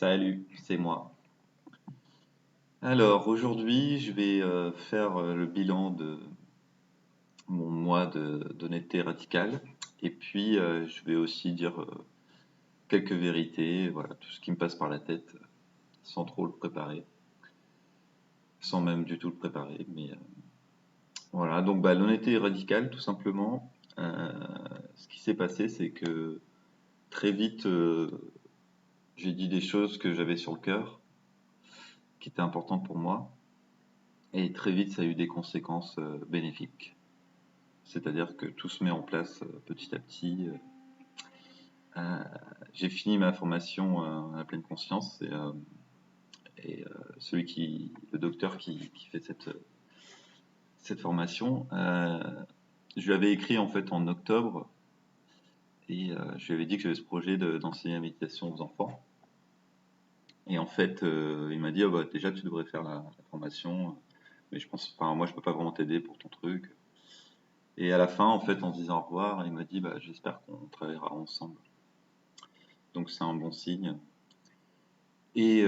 Salut, c'est moi. Alors aujourd'hui, je vais faire le bilan de mon mois d'honnêteté radicale. Et puis, je vais aussi dire quelques vérités, voilà, tout ce qui me passe par la tête, sans trop le préparer, sans même du tout le préparer. Mais voilà, donc bah, l'honnêteté radicale, tout simplement. Euh, Ce qui s'est passé, c'est que très vite, j'ai dit des choses que j'avais sur le cœur, qui étaient importantes pour moi. Et très vite, ça a eu des conséquences bénéfiques. C'est-à-dire que tout se met en place petit à petit. Euh, j'ai fini ma formation à la pleine conscience et le docteur qui fait cette formation, je lui avais écrit en fait en octobre et je lui avais dit que j'avais ce projet d'enseigner la méditation aux enfants. Et en fait, il m'a dit, oh, bah, déjà tu devrais faire la formation, mais je pense, enfin, moi je peux pas vraiment t'aider pour ton truc. Et à la fin, en fait, en se disant au revoir, il m'a dit, bah, j'espère qu'on travaillera ensemble. Donc c'est un bon signe. Et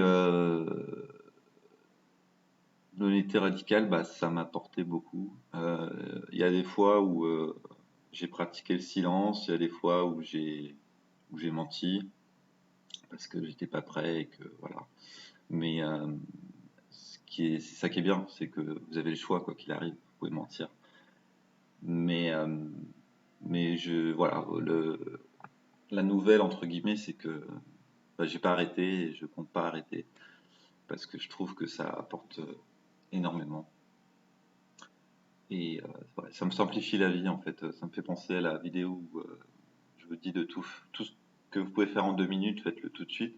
l'honnêteté radicale, bah, ça m'a porté beaucoup. Il y a des fois où j'ai pratiqué le silence, il y a des fois où j'ai menti parce que j'étais pas prêt et que voilà. Mais c'est ça qui est bien, c'est que vous avez le choix quoi qu'il arrive, vous pouvez mentir. Mais voilà, la nouvelle entre guillemets, c'est que bah, j'ai pas arrêté et je compte pas arrêter parce que je trouve que ça apporte énormément. Et ouais, ça me simplifie la vie en fait. Ça me fait penser à la vidéo où je vous dis de tout ce que vous pouvez faire en 2 minutes, faites-le tout de suite.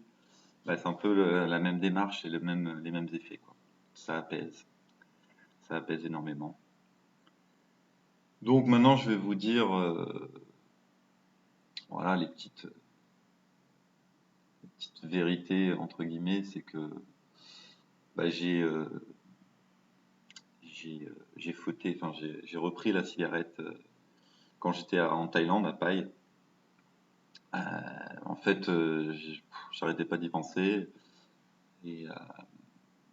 Bah, c'est un peu la même démarche et les mêmes effets, quoi. Ça apaise, ça apaise énormément. Donc maintenant, je vais vous dire, voilà, les petites vérités entre guillemets, c'est que bah, j'ai fauté, enfin j'ai repris la cigarette quand j'étais en Thaïlande à Pai. En fait, j'arrêtais pas d'y penser. Et,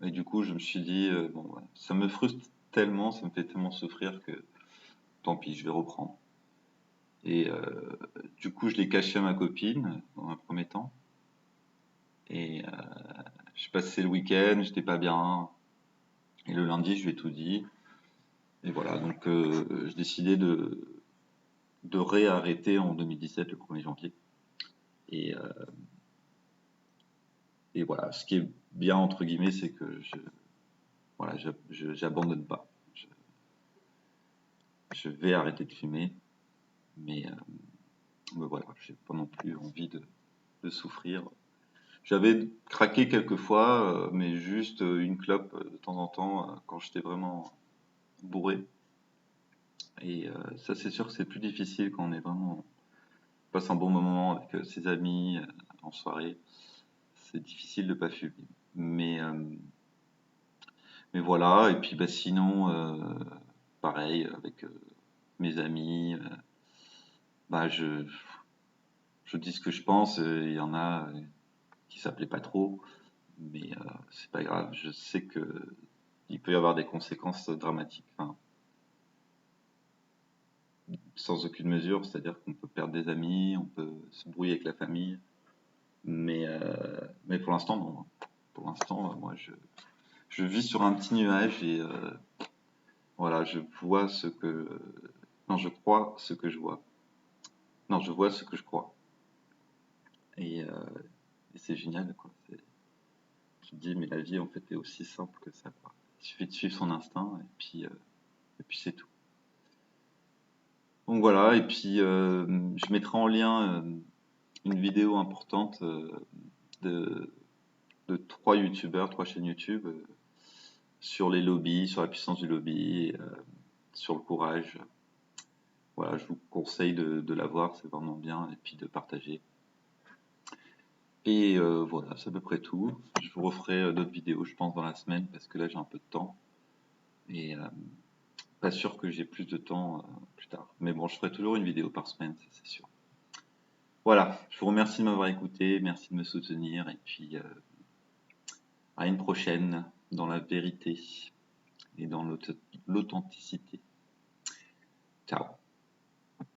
du coup, je me suis dit, bon, ouais, ça me frustre tellement, ça me fait tellement souffrir que tant pis, je vais reprendre. Et du coup, je l'ai caché à ma copine dans un premier temps. Et je passais le week-end, j'étais pas bien. Et le lundi, je lui ai tout dit. Et voilà, donc j'ai décidé de réarrêter en 2017, le 1er janvier. Et, euh, et voilà, ce qui est bien, entre guillemets, c'est que voilà, j'abandonne pas. Je, je vais arrêter de fumer, mais voilà, j'ai pas non plus envie de souffrir. J'avais craqué quelques fois, mais juste une clope de temps en temps quand j'étais vraiment bourré. Et ça, c'est sûr que c'est plus difficile quand on est vraiment on passe un bon moment avec ses amis en soirée. C'est difficile de pas fumer. Mais mais voilà. Et puis bah sinon, pareil avec mes amis, bah je dis ce que je pense. Il y en a qui s'appelaient pas trop. Mais c'est pas grave, je sais que il peut y avoir des conséquences dramatiques, enfin, sans aucune mesure, c'est-à-dire qu'on peut perdre des amis, on peut se brouiller avec la famille, mais pour l'instant non. Pour l'instant, moi je vis sur un petit nuage et voilà, je vois ce que non, je crois ce que je vois. Non, je vois ce que je crois. Et, c'est génial quoi. Tu te dis mais la vie en fait est aussi simple que ça quoi. Il suffit de suivre son instinct et puis c'est tout. Donc voilà, et puis je mettrai en lien une vidéo importante de, de trois youtubeurs, trois chaînes YouTube sur les lobbies, sur la puissance du lobby, sur le courage. Voilà, je vous conseille de la voir, c'est vraiment bien, et puis de partager. Et voilà, c'est à peu près tout. Je vous referai d'autres vidéos, je pense, dans la semaine, parce que là j'ai un peu de temps. Et pas sûr que j'ai plus de temps plus tard. Mais bon, je ferai toujours une vidéo par semaine, ça c'est sûr. Voilà, je vous remercie de m'avoir écouté, merci de me soutenir et puis À une prochaine dans la vérité et dans l'authenticité. Ciao.